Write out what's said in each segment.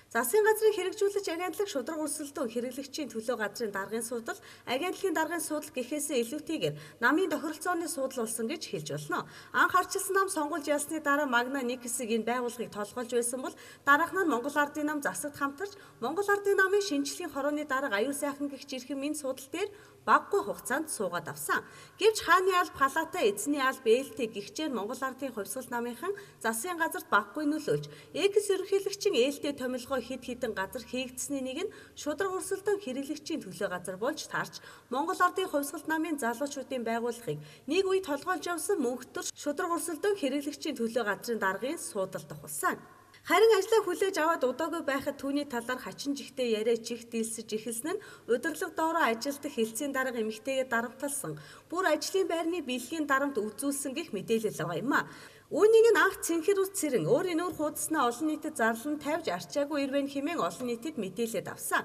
Засгийн газрын хэрэгжүүлэгч агентлаг шударга өрсөлдөөн хэрэглэгчийн төлөө газрын даргын судал, агентлагийн даргын судал гэхээсээ илүүтэйгээр намын тохиролцооны судал болсон гэж хэлж болно. Анх арчилсан нам сонгууль ялсны дараа Магна нэг хэсэг энэ байгууллагыг толгойлж байсан бол дараах нь Монгол Ардын нам засагт хамтарч Монгол Ардын намын шинжилгээний хорооны дарга аюул сайхан гэх жирхэм энэ судал дээр баггүй хугацаанд суугаад авсан. Гэвч хааны алба халаатай эзний алба ээлтэй гихчээр Монгол Ардын хувьсгал намынхан засгийн газарт баггүй нөлөөлж, экс ерөнхийлөгчийн ээлтэй томилгоо хэд хэдэн газар хийгдсэний нэг нь шударга өрсөлдөөн хэрэглэгчийн төлөө газар болж таарч Монгол Ардын хувьсгал намын залуучуудын байгууллагыг нэг үе толгойлж явсан мөнхтөр шударга өрсөлдөөн хэрэглэгчийн төлөө газрын даргын суудалд тохулсан. Харин ажлаа хүлээж аваад удаагүй байхад түүний талаар хачин жигтэй яриа чих дийлсэж эхэлсэн нь удирдлага доороо ажилдах хэлцээний дарга эмэгтэйгээ дарамтлсан. Бүр ажлын байрны бэлгийн дарамт үзүүлсэн гэх мэдээлэл байгаа юм а. Үүнийг нь анх цэнхэр ус цэрэн өөрийн нүүр хуудаснаа олон нийтэд зарлан тавьж арчаагүй ирвэн хэмээн олон нийтэд мэдээлээд авсан.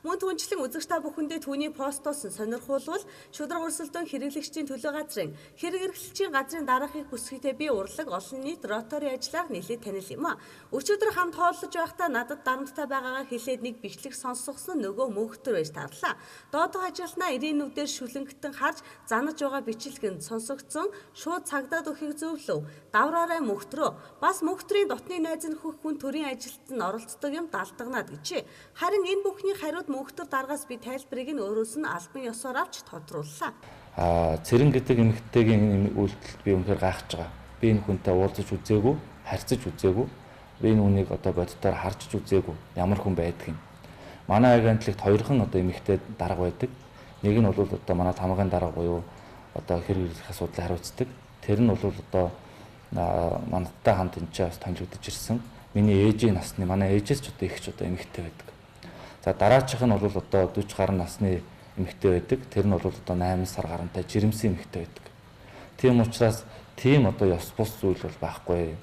Мөн түнчлэн үзэгч та бүхэндээ түүний постоос нь сонирхуулбал шударга өрсөлдөөн хэрэглэгчдийн төлөө газрын хэрэг эрхлэлчийн газрын дараахыг бүсгүйтэй би урлаг олон нийт ротори ажиллаар нэлээд танил юм а. Өчигдөр хамт хооллож байхдаа надад дарамттай байгаагаа хэлээд нэг бичлэг сонсгосон нөгөө мөнхтөр байж тарлаа. Доодох ажилтнаа ирээнүүдээр шүлэнгэтэн харж занаж байгаа бичлэг нь сонсогдсон шууд цагдаад өгөхийг зөвлөв. Давраарай мөнхтрөө. Бас мөнхтрийн дотны найз нь хөх хүн төрийн ажилд нь оролцдог юм далдагнаад гэжээ. Харин энэ бүхний хариуд мөнхтөр даргаас би тайлбарыг нь өөрөөс нь албан ёсоор авч тодрууллаа. Цэрэн гэдэг эмэгтэйгийн энэ үйлдэл би үнэхээр гайхаж байгаа. Би энэ хүнтэй уулзаж үзээгүй, харьцаж үзээгүй. Би энэ хүнийг одоо боддоор харж үзээгүй. Ямар хүн байдгийг. Манай агентлагт хоёрхан одоо эмэгтэй дарга байдаг. Нэг нь бол одоо манай тамгын дарга буюу одоо хэрэг эрхлэх асуудлыг хариуцдаг. Тэр нь бол одоо манайтай хамт энэ ч бас томилогдож ирсэн. Миний ээжийн насны манай ээжээс ч одоо их ч одоо эмэгтэй байдаг. За дараачих нь бол одоо 40 гаруй насны эмэгтэй байдаг. Тэр нь бол одоо 8 сар гарантай жирэмсэн эмэгтэй байдаг. Тийм учраас тийм одоо ёс бус зүйл бол байхгүй.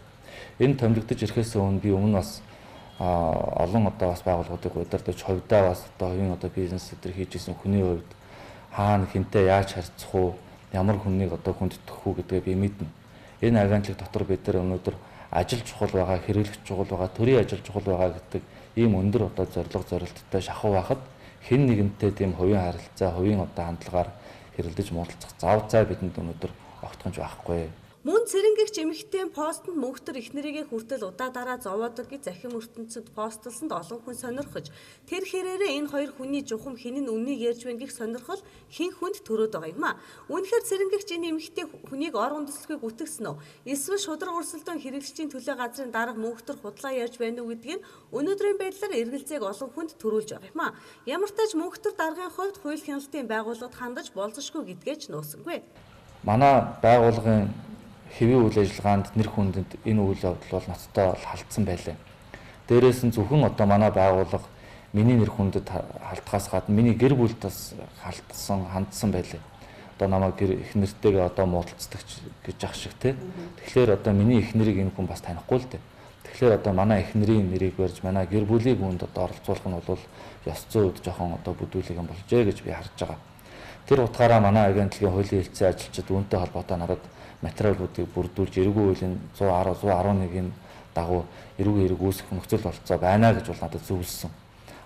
Энэ томилогдож ирэхээс өмнө би өмнө бас олон одоо бас байгууллагуудыг удирдах хувьдаа бас одоо хувийн одоо бизнес өдр хийж исэн хүний хувьд хаана хинтээ яаж харьцах уу, ямар хүнийг одоо хүндэтгэх үү гэдгээ би мэднэ. Энэ агентлаг дотор бид нар өнөөдөр ажил чухал байгаа, хэрэглэх чухал байгаа, төрийн ажил чухал байгаа гэдэг ийм өндөр одоо зорилттой шахуу байхад хэн нэгэнтэй тийм хувийн харилцаа, хувийн одоо хандлагаар хэрэлдэж муудалцах зав зай бидэнд өнөөдөр огтхонж байхгүй. Мөн цэрэнгэгч эмэгтэй постнд мөнхтөр эхнэрийгээ хүртэл удаа дараа зовоодог гэж захим ертөнцид постлсонд олон хүн сонирхож тэр хэрээрээ энэ хоёр хүний жухам хэн нь үннийг ярьж байна гэх сонирхол хэн хүнд төрөөд байгаа юм а. Үүнхээр цэрэнгэгч энэ эмэгтэй хүнийг ор үндэслэхийг үтгсэн үү? Эсвэл шударга өрсөлдөөн хэрэглэгчийн төлөө газрын дарга мөнхтөр худлаа ярьж байна уу гэдгийг өнөөдрийн байдлаар эргэлзээг олон хүнд төрүүлж байгаа юм а. Ямар ч тач мөнхтөр даргын хувьд хууль хяналтын байгууллагад хандаж болзошгүй гэдгээ ч нуусангүй. Манай байгууллагын хэвийн үйл ажиллагаанд нэр хүндэд энэ үйл явдал бол ноцтой халдсан байлаа. Дээрээс нь зөвхөн одоо манай байгууллага миний нэр хүндэд халдхаас гадна миний гэр бүлд бас хандсан байлаа. Одоо намайг их нэртэйгээ одоо муудалцдаг гэж ах шиг те. Тэгэхээр одоо миний их нэрийг энэ хүн бас танихгүй л дээ. Тэгэхээр одоо манай их нэрийн нэрийг барьж манай гэр бүлийг үүнд одоо оролцуулах нь бол ёс зүйн үед жоохон одоо бүдүүлэг юм болжээ гэж би харж байгаа. Тэр утгаараа манай агентлагийн хуулийн хэлцээ ажилчид үүнтэй холбоотой надад материалуудыг бүрдүүлж эргүү хуулийн 111-ийн дагуу эргүү хэрэг үүсэх нөхцөл болцоо байна гэж бол надад зөвлөсөн.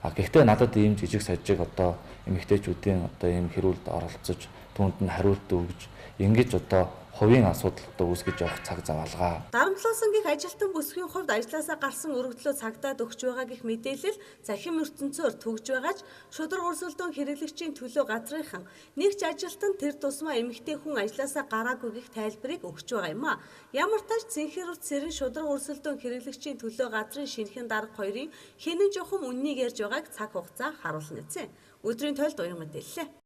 Гэхдээ надад ийм жижиг сажиг одоо эмэгтэйчүүдийн одоо ийм хэрүүлд оролцож түүнд нь хариулт өгж ингэж одоо хувийн асуудалтай үүсгэж явах цаг зав алгаа. Дарамтлуулсан гих ажилтан бүсгийн хувьд ажлаасаа гарсан өргөдлөө цагдаад өгч байгаа гих мэдээлэл захим ертөнцөөр төгж байгаач шударга өрсөлдөөн хэрэглэгчийн төлөө газрынхан нэг ч ажилтан тэр тусмаа эмэгтэй хүн ажлаасаа гараагүй гих тайлбарыг өгч байгаа юм а. Ямар тач цэнхэр цэрэн шударга өрсөлдөөн хэрэглэгчийн төлөө газрын шинэхэн дарга хоёрын хинэн жохом үннийг ярьж байгааг цаг хугацаа харуулна эцэ. Өдрийн тойлд уян мэдээллээ.